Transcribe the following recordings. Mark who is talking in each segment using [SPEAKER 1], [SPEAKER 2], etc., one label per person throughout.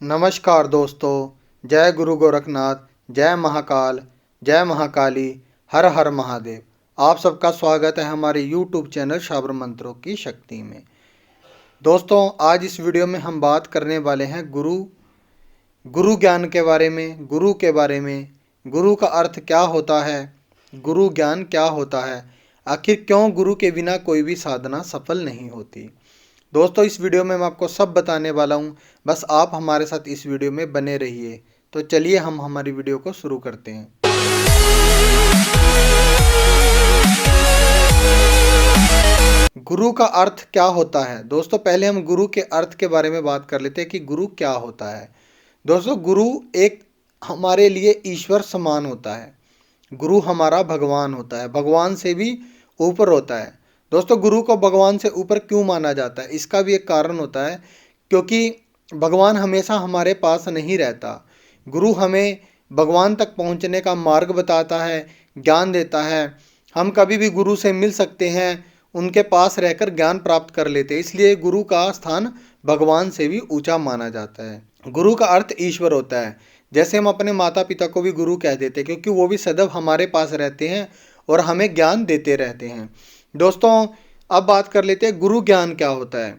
[SPEAKER 1] नमस्कार दोस्तों, जय गुरु गोरखनाथ, जय महाकाल, जय महाकाली, हर हर महादेव। आप सबका स्वागत है हमारे YouTube चैनल शाबर मंत्रों की शक्ति में। दोस्तों, आज इस वीडियो में हम बात करने वाले हैं गुरु ज्ञान के बारे में, गुरु के बारे में। गुरु का अर्थ क्या होता है, गुरु ज्ञान क्या होता है, आखिर क्यों गुरु के बिना कोई भी साधना सफल नहीं होती। दोस्तों, इस वीडियो में मैं आपको सब बताने वाला हूं, बस आप हमारे साथ इस वीडियो में बने रहिए। तो चलिए हम हमारी वीडियो को शुरू करते हैं। गुरु का अर्थ क्या होता है। दोस्तों, पहले हम गुरु के अर्थ के बारे में बात कर लेते हैं कि गुरु क्या होता है। दोस्तों, गुरु एक हमारे लिए ईश्वर समान होता है। गुरु हमारा भगवान होता है, भगवान से भी ऊपर होता है। दोस्तों, गुरु को भगवान से ऊपर क्यों माना जाता है, इसका भी एक कारण होता है, क्योंकि भगवान हमेशा हमारे पास नहीं रहता। गुरु हमें भगवान तक पहुंचने का मार्ग बताता है, ज्ञान देता है। हम कभी भी गुरु से मिल सकते हैं, उनके पास रहकर ज्ञान प्राप्त कर लेते हैं। इसलिए गुरु का स्थान भगवान से भी ऊंचा माना जाता है। गुरु का अर्थ ईश्वर होता है। जैसे हम अपने माता पिता को भी गुरु कह देते हैं, क्योंकि वो भी सदैव हमारे पास रहते हैं और हमें ज्ञान देते रहते हैं। दोस्तों, अब बात कर लेते हैं गुरु ज्ञान क्या होता है।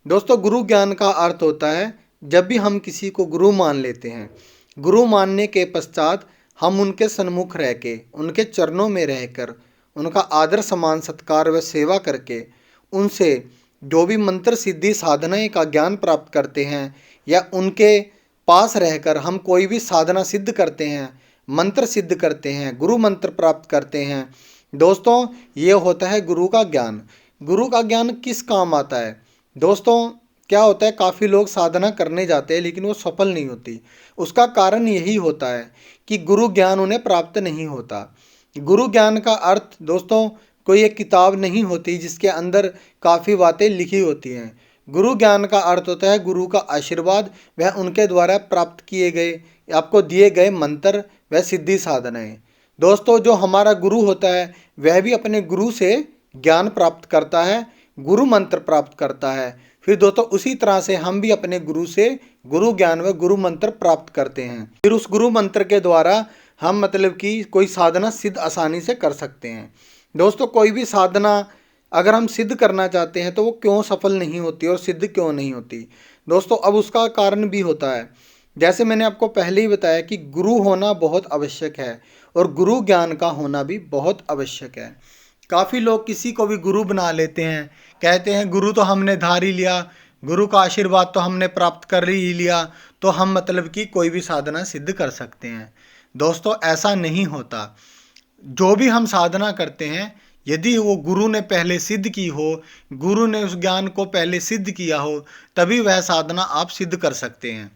[SPEAKER 1] दोस्तों, गुरु ज्ञान का अर्थ होता है जब भी हम किसी को गुरु मान लेते हैं, गुरु मानने के पश्चात हम उनके सन्मुख रह के, उनके चरणों में रहकर, उनका आदर सम्मान सत्कार व सेवा करके उनसे जो भी मंत्र सिद्धि साधनाएं का ज्ञान प्राप्त करते हैं, या उनके पास रहकर हम कोई भी साधना सिद्ध करते हैं, मंत्र सिद्ध करते हैं, गुरु मंत्र प्राप्त करते हैं। दोस्तों, ये होता है गुरु का ज्ञान। गुरु का ज्ञान किस काम आता है। दोस्तों, क्या होता है, काफ़ी लोग साधना करने जाते हैं लेकिन वो सफल नहीं होती। उसका कारण यही होता है कि गुरु ज्ञान उन्हें प्राप्त नहीं होता। गुरु ज्ञान का अर्थ दोस्तों कोई एक किताब नहीं होती जिसके अंदर काफ़ी बातें लिखी होती हैं। गुरु ज्ञान का अर्थ होता है गुरु का आशीर्वाद, वह उनके द्वारा प्राप्त किए गए, आपको दिए गए मंत्र व सिद्धि साधनाएं। दोस्तों, जो हमारा गुरु होता है वह भी अपने गुरु से ज्ञान प्राप्त करता है, गुरु मंत्र प्राप्त करता है। फिर दोस्तों, उसी तरह से हम भी अपने गुरु से गुरु ज्ञान व गुरु मंत्र प्राप्त करते हैं। फिर उस गुरु मंत्र के द्वारा हम मतलब कि कोई साधना सिद्ध आसानी से कर सकते हैं। दोस्तों, कोई भी साधना अगर हम सिद्ध करना चाहते हैं तो वो क्यों सफल नहीं होती और सिद्ध क्यों नहीं होती। दोस्तों, अब उसका कारण भी होता है। जैसे मैंने आपको पहले ही बताया कि गुरु होना बहुत आवश्यक है और गुरु ज्ञान का होना भी बहुत आवश्यक है। काफ़ी लोग किसी को भी गुरु बना लेते हैं, कहते हैं गुरु तो हमने धार ही लिया, गुरु का आशीर्वाद तो हमने प्राप्त कर ही लिया, तो हम मतलब कि कोई भी साधना सिद्ध कर सकते हैं। दोस्तों, ऐसा नहीं होता। जो भी हम साधना करते हैं, यदि वो गुरु ने पहले सिद्ध की हो, गुरु ने उस ज्ञान को पहले सिद्ध किया हो, तभी वह साधना आप सिद्ध कर सकते हैं।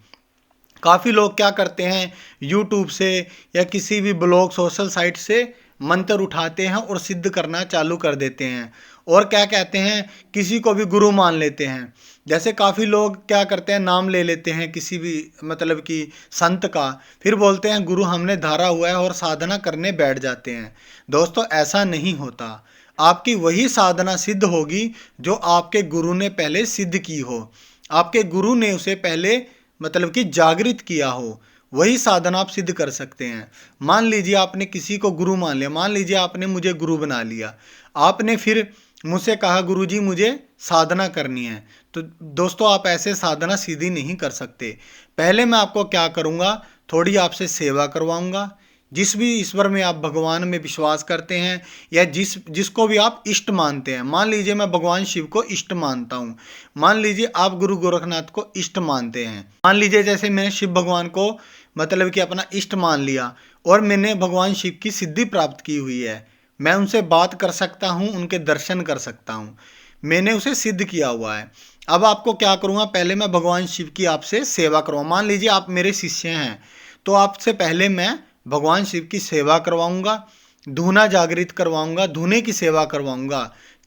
[SPEAKER 1] काफ़ी लोग क्या करते हैं, यूट्यूब से या किसी भी ब्लॉग सोशल साइट से मंत्र उठाते हैं और सिद्ध करना चालू कर देते हैं, और क्या कहते हैं, किसी को भी गुरु मान लेते हैं। जैसे काफ़ी लोग क्या करते हैं, नाम ले लेते हैं किसी भी मतलब कि संत का, फिर बोलते हैं गुरु हमने धारा हुआ है और साधना करने बैठ जाते हैं। दोस्तों, ऐसा नहीं होता। आपकी वही साधना सिद्ध होगी जो आपके गुरु ने पहले सिद्ध की हो, आपके गुरु ने उसे पहले मतलब कि जागृत किया हो, वही साधना आप सिद्ध कर सकते हैं। मान लीजिए आपने किसी को गुरु मान लिया, मान लीजिए आपने मुझे गुरु बना लिया, आपने फिर मुझसे कहा गुरुजी मुझे साधना करनी है, तो दोस्तों आप ऐसे साधना सीधी नहीं कर सकते। पहले मैं आपको क्या करूँगा, थोड़ी आपसे सेवा करवाऊँगा। जिस भी ईश्वर में आप भगवान में विश्वास करते हैं, या जिसको भी आप इष्ट मानते हैं, मान लीजिए मैं भगवान शिव को इष्ट मानता हूँ, मान लीजिए आप गुरु गोरखनाथ को इष्ट मानते हैं, मान लीजिए जैसे मैंने शिव भगवान को मतलब कि अपना इष्ट मान लिया और मैंने भगवान शिव की सिद्धि प्राप्त की हुई है, मैं उनसे बात कर सकता हूँ, उनके दर्शन कर सकता हूँ, मैंने उसे सिद्ध किया हुआ है। अब आपको क्या करूँगा, पहले मैं भगवान शिव की आपसे सेवा करूँगा। मान लीजिए आप मेरे शिष्य हैं, तो आपसे पहले मैं भगवान शिव की सेवा करवाऊंगा, धूना जागृत करवाऊंगा, धूने की सेवा करवाऊंगा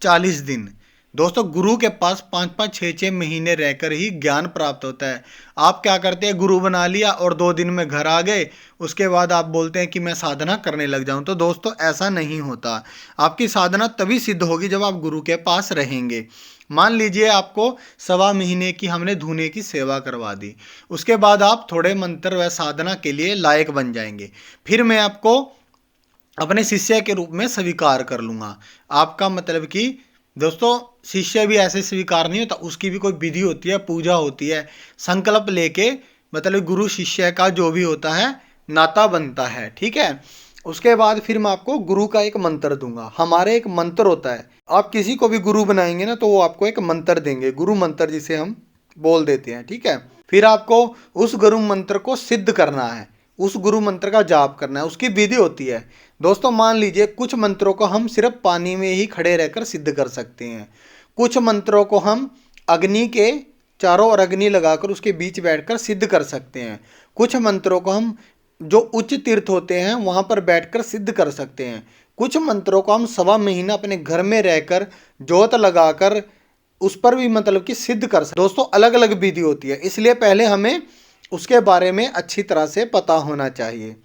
[SPEAKER 1] 40 दिन। दोस्तों गुरु के पास 5-5 6-6 महीने रहकर ही ज्ञान प्राप्त होता है। आप क्या करते हैं, गुरु बना लिया और 2 दिन में घर आ गए, उसके बाद आप बोलते हैं कि मैं साधना करने लग जाऊं। तो दोस्तों ऐसा नहीं होता। आपकी साधना तभी सिद्ध होगी जब आप गुरु के पास रहेंगे। मान लीजिए आपको 1.25 महीने की हमने धूने की सेवा करवा दी, उसके बाद आप थोड़े मंत्र व साधना के लिए लायक बन जाएंगे, फिर मैं आपको अपने शिष्य के रूप में स्वीकार कर लूँगा। आपका मतलब कि दोस्तों शिष्य भी ऐसे स्वीकार नहीं होता, उसकी भी कोई विधि होती है, पूजा होती है, संकल्प लेके मतलब गुरु शिष्य का जो भी होता है नाता बनता है, ठीक है। उसके बाद फिर मैं आपको गुरु का एक मंत्र दूंगा। हमारे एक मंत्र होता है, आप किसी को भी गुरु बनाएंगे ना तो वो आपको एक मंत्र देंगे, गुरु मंत्र जिसे हम बोल देते हैं, ठीक है। फिर आपको उस गुरु मंत्र को सिद्ध करना है, उस गुरु मंत्र का जाप करना है, उसकी विधि होती है। दोस्तों मान लीजिए कुछ मंत्रों को हम सिर्फ पानी में ही खड़े रहकर सिद्ध कर सकते हैं, कुछ मंत्रों को हम अग्नि के चारों ओर अग्नि लगाकर उसके बीच बैठकर सिद्ध कर सकते हैं, कुछ मंत्रों को हम जो उच्च तीर्थ होते हैं वहां पर बैठकर सिद्ध कर सकते हैं, कुछ मंत्रों को हम 1.25 महीना अपने घर में रहकर जोत लगाकर उस पर भी मतलब कि सिद्ध कर सकते। दोस्तों अलग अलग विधि होती है, इसलिए पहले हमें उसके बारे में अच्छी तरह से पता होना चाहिए।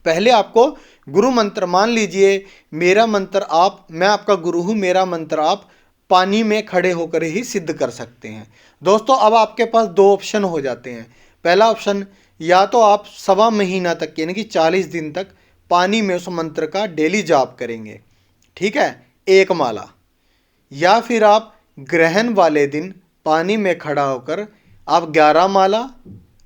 [SPEAKER 1] पहले आपको गुरु मंत्र, मान लीजिए मेरा मंत्र आप, मैं आपका गुरु हूँ, मेरा मंत्र आप पानी में खड़े होकर ही सिद्ध कर सकते हैं। दोस्तों अब आपके पास 2 ऑप्शन हो जाते हैं। पहला ऑप्शन, या तो आप 1.25 महीना तक यानी कि 40 दिन तक पानी में उस मंत्र का डेली जाप करेंगे, ठीक है, 1 माला। या फिर आप ग्रहण वाले दिन पानी में खड़ा होकर आप 11 माला,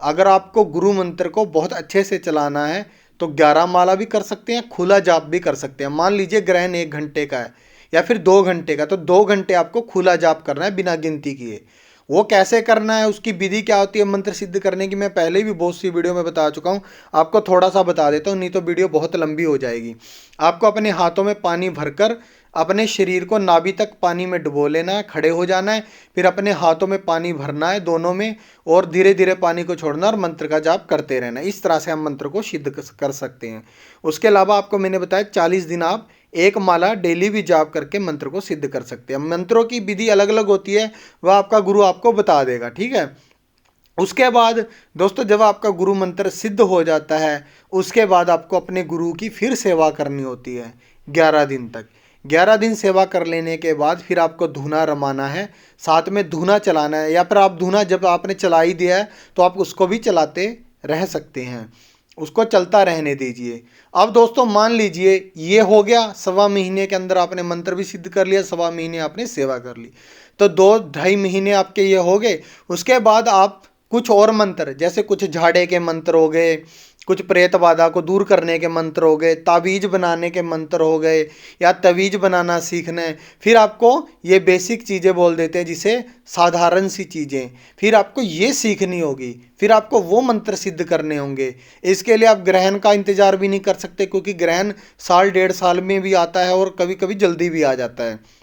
[SPEAKER 1] अगर आपको गुरु मंत्र को बहुत अच्छे से चलाना है तो 11 माला भी कर सकते हैं, खुला जाप भी कर सकते हैं। मान लीजिए ग्रहण 1 घंटे का है या फिर 2 घंटे का, तो 2 घंटे आपको खुला जाप करना है बिना गिनती किए। वो कैसे करना है, उसकी विधि क्या होती है मंत्र सिद्ध करने की, मैं पहले भी बहुत सी वीडियो में बता चुका हूँ, आपको थोड़ा सा बता देता हूँ, नहीं तो वीडियो बहुत लंबी हो जाएगी। आपको अपने हाथों में पानी भरकर अपने शरीर को नाभि तक पानी में डुबो लेना है, खड़े हो जाना है, फिर अपने हाथों में पानी भरना है दोनों में, और धीरे धीरे पानी को छोड़ना और मंत्र का जाप करते रहना। इस तरह से हम मंत्र को सिद्ध कर सकते हैं। उसके अलावा आपको मैंने बताया 40 दिन आप 1 माला डेली भी जाप करके मंत्र को सिद्ध कर सकते हैं। मंत्रों की विधि अलग अलग होती है, वह आपका गुरु आपको बता देगा, ठीक है। उसके बाद दोस्तों जब आपका गुरु मंत्र सिद्ध हो जाता है, उसके बाद आपको अपने गुरु की फिर सेवा करनी होती है 11 दिन तक। 11 दिन सेवा कर लेने के बाद फिर आपको धूना रमाना है, साथ में धूना चलाना है, या फिर आप धूना जब आपने चला ही दिया है तो आप उसको भी चलाते रह सकते हैं, उसको चलता रहने दीजिए। अब दोस्तों मान लीजिए ये हो गया, 1.25 महीने के अंदर आपने मंत्र भी सिद्ध कर लिया, 1.25 महीने आपने सेवा कर ली, तो 2-2.5 महीने आपके ये हो गए। उसके बाद आप कुछ और मंत्र, जैसे कुछ झाड़े के मंत्र हो गए, कुछ प्रेत बाधा को दूर करने के मंत्र हो गए, ताबीज बनाने के मंत्र हो गए, या तवीज बनाना सीखना है, फिर आपको ये बेसिक चीज़ें बोल देते हैं जिसे साधारण सी चीज़ें, फिर आपको ये सीखनी होगी, फिर आपको वो मंत्र सिद्ध करने होंगे। इसके लिए आप ग्रहण का इंतजार भी नहीं कर सकते, क्योंकि ग्रहण 1.5-1.5 साल में भी आता है और कभी कभी जल्दी भी आ जाता है।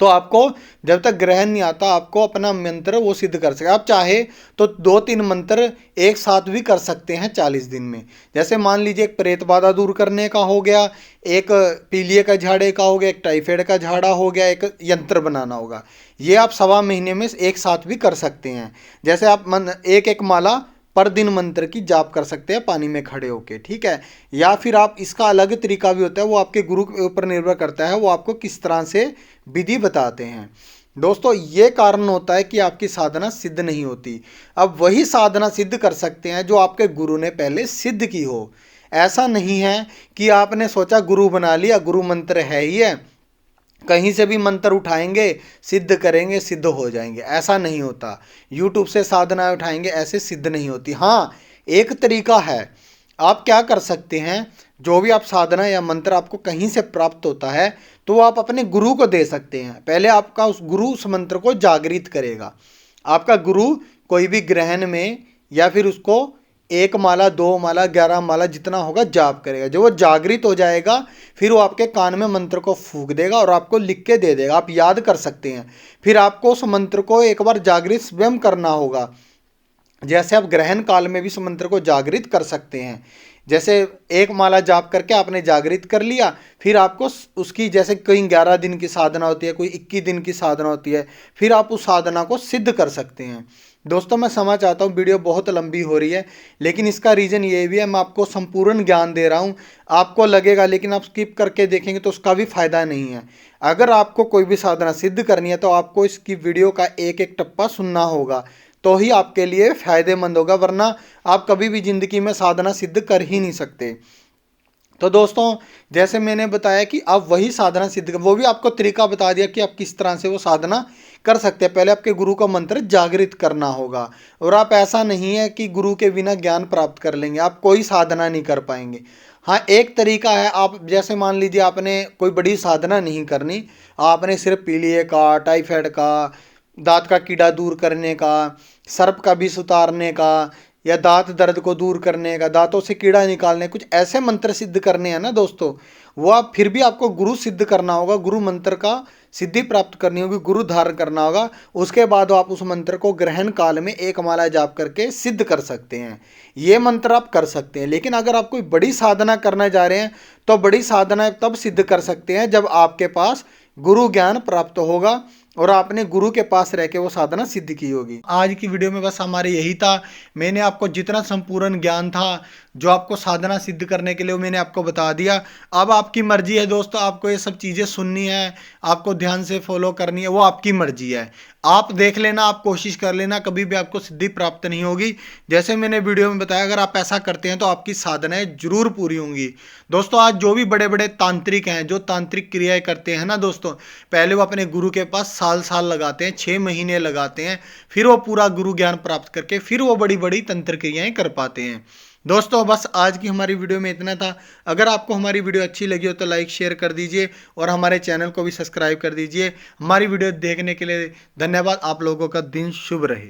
[SPEAKER 1] तो आपको जब तक ग्रहण नहीं आता आपको अपना मंत्र वो सिद्ध कर सके। आप चाहे तो 2-3 मंत्र एक साथ भी कर सकते हैं 40 दिन में। जैसे मान लीजिए एक प्रेत बाधा दूर करने का हो गया, एक पीलिए का झाड़े का हो गया, एक टाइफाइड का झाड़ा हो गया, एक यंत्र बनाना होगा। ये आप 1.25 महीने में एक साथ भी कर सकते हैं। जैसे आप एक माला पर दिन मंत्र की जाप कर सकते हैं पानी में खड़े होके, ठीक है। या फिर आप इसका अलग तरीका भी होता है, वो आपके गुरु के ऊपर निर्भर करता है, वो आपको किस तरह से विधि बताते हैं। दोस्तों ये कारण होता है कि आपकी साधना सिद्ध नहीं होती। अब वही साधना सिद्ध कर सकते हैं जो आपके गुरु ने पहले सिद्ध की हो। ऐसा नहीं है कि आपने सोचा गुरु बना लिया, गुरु मंत्र है ही है, कहीं से भी मंत्र उठाएंगे सिद्ध करेंगे सिद्ध हो जाएंगे, ऐसा नहीं होता। यूट्यूब से साधनाएं उठाएंगे ऐसे सिद्ध नहीं होती। हाँ एक तरीका है, आप क्या कर सकते हैं, जो भी आप साधना या मंत्र आपको कहीं से प्राप्त होता है तो वो आप अपने गुरु को दे सकते हैं। पहले आपका उस गुरु उस मंत्र को जागृत करेगा। आपका गुरु कोई भी ग्रहण में या फिर उसको 1 माला 2 माला 11 माला जितना होगा जाप करेगा। जब वो जागृत हो जाएगा फिर वो आपके कान में मंत्र को फूंक देगा और आपको लिख के दे देगा, आप याद कर सकते हैं। फिर आपको उस मंत्र को एक बार जागृत स्वयं करना होगा। जैसे आप ग्रहण काल में भी उस मंत्र को जागृत कर सकते हैं। जैसे एक माला जाप करके आपने जागृत कर लिया, फिर आपको उसकी जैसे कोई 11 दिन की साधना होती है, कोई 21 दिन की साधना होती है, फिर आप उस साधना को सिद्ध कर सकते हैं। दोस्तों मैं समझ चाहता हूँ, वीडियो बहुत लंबी हो रही है, लेकिन इसका रीज़न ये भी है, मैं आपको संपूर्ण ज्ञान दे रहा हूँ। आपको लगेगा, लेकिन आप स्किप करके देखेंगे तो उसका भी फायदा नहीं है। अगर आपको कोई भी साधना सिद्ध करनी है तो आपको इसकी वीडियो का एक एक टप्पा सुनना होगा, तो ही आपके लिए फायदेमंद होगा, वरना आप कभी भी जिंदगी में साधना सिद्ध कर ही नहीं सकते। तो दोस्तों जैसे मैंने बताया कि आप वही साधना सिद्ध, वो भी आपको तरीका बता दिया कि आप किस तरह से वो साधना कर सकते हैं। पहले आपके गुरु का मंत्र जागृत करना होगा, और आप ऐसा नहीं है कि गुरु के बिना ज्ञान प्राप्त कर लेंगे, आप कोई साधना नहीं कर पाएंगे। हाँ एक तरीका है, आप जैसे मान लीजिए आपने कोई बड़ी साधना नहीं करनी, आपने सिर्फ पीलिए का, टाइफाइड का, दांत का कीड़ा दूर करने का, सर्प का विष उतारने का, या दांत दर्द को दूर करने का, दांतों से कीड़ा निकालने, कुछ ऐसे मंत्र सिद्ध करने हैं ना दोस्तों, वो आप फिर भी आपको गुरु सिद्ध करना होगा, गुरु मंत्र का सिद्धि प्राप्त करनी होगी, गुरु धारण करना होगा। उसके बाद आप उस मंत्र को ग्रहण काल में एक माला जाप करके सिद्ध कर सकते हैं। ये मंत्र आप कर सकते हैं। लेकिन अगर आप कोई बड़ी साधना करने जा रहे हैं तो बड़ी साधना तब सिद्ध कर सकते हैं जब आपके पास गुरु ज्ञान प्राप्त होगा और आपने गुरु के पास रह के वो साधना सिद्ध की होगी। आज की वीडियो में बस हमारे यही था। मैंने आपको जितना संपूर्ण ज्ञान था जो आपको साधना सिद्ध करने के लिए, वो मैंने आपको बता दिया। अब आपकी मर्जी है दोस्तों, आपको ये सब चीज़ें सुननी है, आपको ध्यान से फॉलो करनी है, वो आपकी मर्जी है। आप देख लेना, आप कोशिश कर लेना, कभी भी आपको सिद्धि प्राप्त नहीं होगी। जैसे मैंने वीडियो में बताया, अगर आप ऐसा करते हैं तो आपकी साधनाएं जरूर पूरी होंगी। दोस्तों आज जो भी बड़े बड़े तांत्रिक हैं, जो तांत्रिक क्रियाएं करते हैं ना दोस्तों, पहले वो अपने गुरु के पास साल साल लगाते हैं, 6 महीने लगाते हैं, फिर वो पूरा गुरु ज्ञान प्राप्त करके फिर वो बड़ी बड़ी तंत्र क्रियाएं कर पाते हैं। दोस्तों बस आज की हमारी वीडियो में इतना था। अगर आपको हमारी वीडियो अच्छी लगी हो तो लाइक शेयर कर दीजिए और हमारे चैनल को भी सब्सक्राइब कर दीजिए। हमारी वीडियो देखने के लिए धन्यवाद। आप लोगों का दिन शुभ रहे।